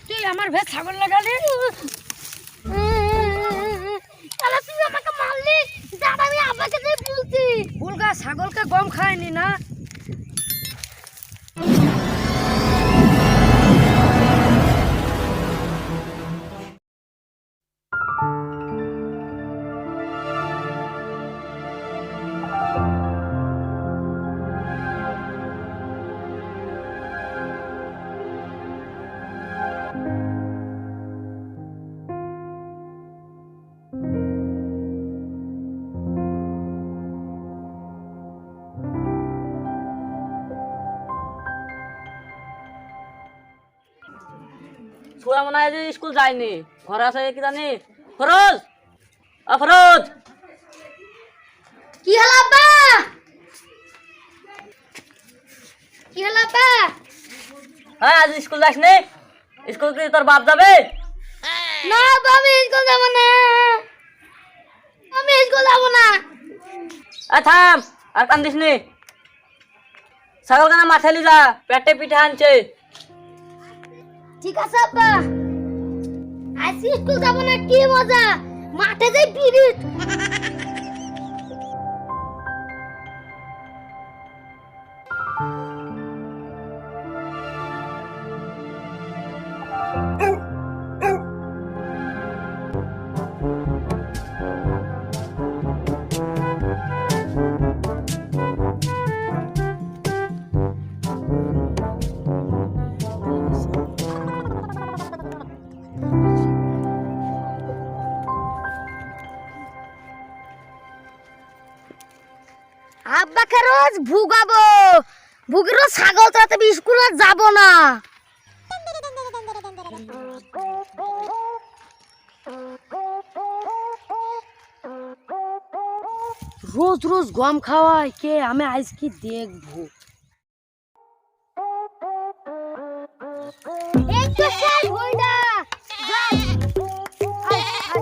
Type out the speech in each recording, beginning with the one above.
তুই আমার ভে ছাগল লাগালি, তুই আমাকে মারলি, আমি আব্বাকে বলছি ভুলগা ছাগলকে গম খায়নি না। ছোড়া মনে হয় যে স্কুল যায়নি, ঘরে আছে কি জানি। ফরোজ, ফরোজ, কি হলো আব্বা? কি হলো আব্বা? হ্যাঁ আজ স্কুল যাসনি? স্কুল কি তোর বাপ যাবে? না বাবা, আমি স্কুল যাব না, আমি স্কুল যাব না। থাম, আর কান্দিস নি। ছাগল কানা মাথায় লি যা, পেটে পিঠে আনছে। ঠিক আছে আব্বা, আজ স্কুল যাব না, কি মজা, মাঠে যাই পিরিত। আব্বাকে রোজ ভুগাবো, ভুগিরো ছাগল চাতে স্কুলে যাব না। রোজ রোজ গম খাওয়ায় কে, আমি আজ কি দেখবো। এই তো সেই হইডা যাই, আই আই।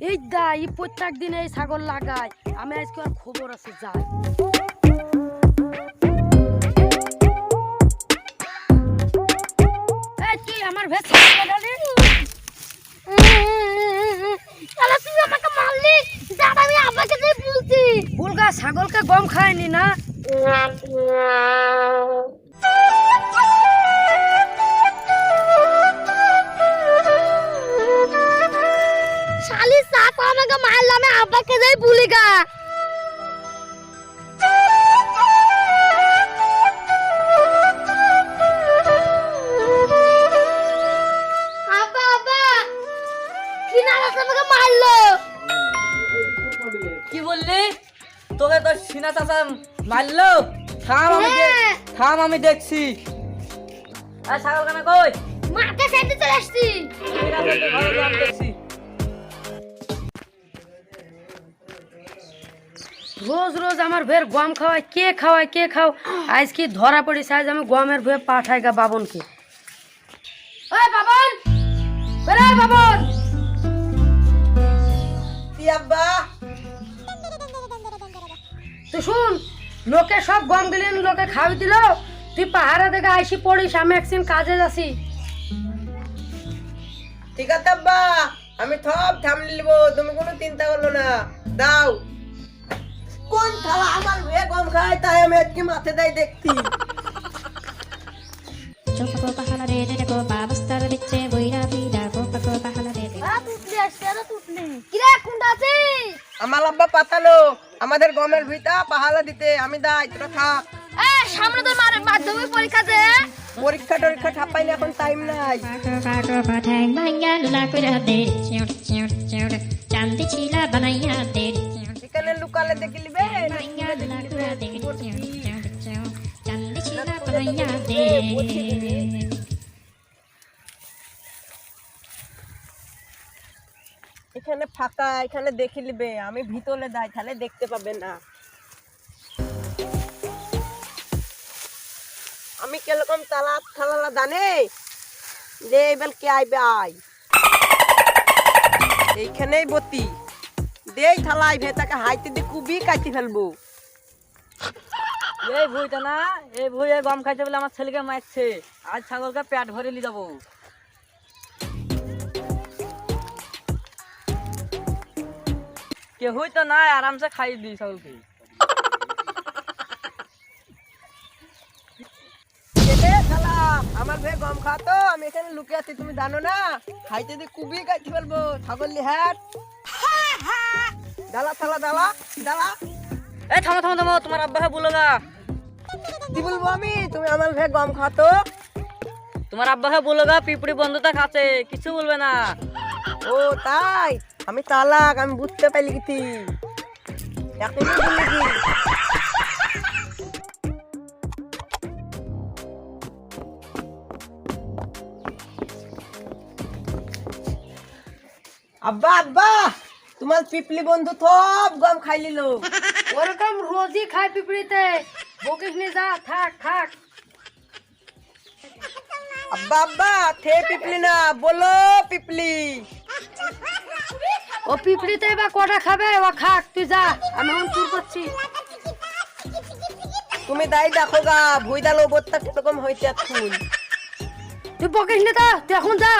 এই দা এই প্রত্যেক দিন এই ছাগল লাগায়, আমি আজকে আর খবর আছে যাই। তুই আমার ভে ছাগল লাগালি, তুই আমাকে মারলি, আমি আব্বাকে বলছি ভুলগা ছাগলকে গম খায়নি না। শালি সাপ আমাকে মারলাম, আমি আব্বাকে যাই ভুলিগা। আব্বা আব্বা, কি না আমাকে মারলো। কি বললি? তোকে তো সিনা চাচা মারলো? থাম, থাম, আমি দেখছি। ছাগল কানা কই? মাঠে খেতে চলে আসছি। আমি দেখছি। রোজ রোজ আমার ভের গম খাওয়ায়, কে খাওয়ায় কে খাও, আজ কি ধরা পড়িস, আজ আমি গমের ভে পাঠাই গা বাবনকে। ওই বাবন, বেরে বাবন। কি আব্বা? তুই শুন, লোকে সব গম গেলেন, লোকে খাওয়াই দিল, তুই পাহারা দেখে আইসি পড়িস, আমি একদিন কাজে যাচ্ছি। ঠিক আছে আব্বা, আমি সব সামলে নিব, তুমি কোনো চিন্তা করো না। দাও। কোন থালা আমার হয়ে গম খায়, তাই আমি আজকে মাঠে যাই দেখছি। আমার আব্বা পাতালো আমাদের গমের ভিতা পাহালা দিতে, আমি দাই, তোরা থাক। সামনে তো মাধ্যমিক পরীক্ষা দে, পরীক্ষা টরীক্ষা ছাপাইলে এখন টাইম নাই। এখানে লুকালে দেখে নিবে। এখানে ফাঁকা, এখানে দেখে নিবে, আমি ভিতরে যাই, তাহলে দেখতে পাবে না। আমি কিরকম তালাত থালা জানে যে এবার কে আইবে আই, এইখানেই বতি দেই থালাই ভেতাকে হাইতে দিয়ে কুবি কাটি ফেলবো। এই ভুইটা না, এই ভুইয়ে গম খাইছে বলে আমার ছেলেকে মারছে। আজ ছাগলকে পেট ভরে নিয়ে যাবো। কেহই তো নাই, আরামসে খাই দি ছাগলকে। এলে শালা আমার ভাই গম খাতো, আমি এখানে লুকিয়ে আছি তুমি জানো না? হাইতে দিয়ে কুবি কাটি ফেলবো ছাগল লিহাট। দালা শালা দালা দালা। এই থামো থামো থামো, তোমার আব্বাকে বলো না। কি বলবো আমি? তুমি আমার ভাই গম খাতো। তোমার আব্বাকে বলো গা, পিঁপড়ি বন্ধুটা খাচ্ছে, কিছু বলবে না। ও তাই? আমি তালাক, আমি বুঝতে পাইলি কি এখনই বললি কি? আব্বা আব্বা, তোমার পিপলি বন্ধু সব গম খাই নিল। ওরকম রোজই খায় পিঁপড়িতে, বকিস নি, যা থাক থাক। আব্বা আব্বা, থে পিপলি না, বলো পিপলি। ও পিঁপড়িতে বা কটা খাবে, ও খাক, তুই যা, আমি এখন চুর করছি। তুমি দাই দেখো গা ভুইদাল ওবরটা কিরকম হয়েছে এখন। তুই বকিস নি তা, তুই এখন যা।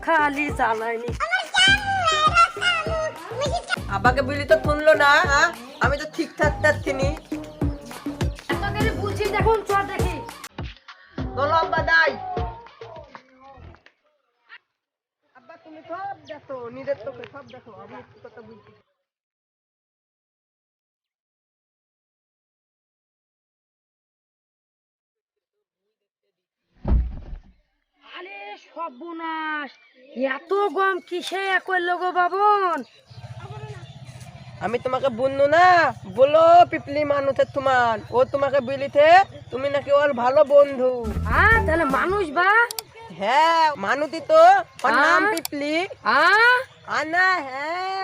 খালি জ্বালাইনি। আব্বাকে বলি তো শুনলো না, হ্যাঁ? আমি তো ঠিকঠাক থাকছিনি। এত করে বুঝছি, দেখুন চল দেখি। চলো আব্বা দাই। আব্বা তুমি সব দেখো, নিজের চোখে সব দেখো, আমি একটু কথা বলছি। আরে সর্বনাশ, এত গম কিসে করলো গো বাবন? আমি তোমাকে বললো না, বলো পিপলি মানুষের তোমার, ও তোমাকে বলিতে তুমি নাকি ওর ভালো বন্ধু। হ্যাঁ, তাহলে মানুষ বা? হ্যাঁ মানুষই তো, ওর নাম পিপলি। হ্যাঁ, আনা হ্যাঁ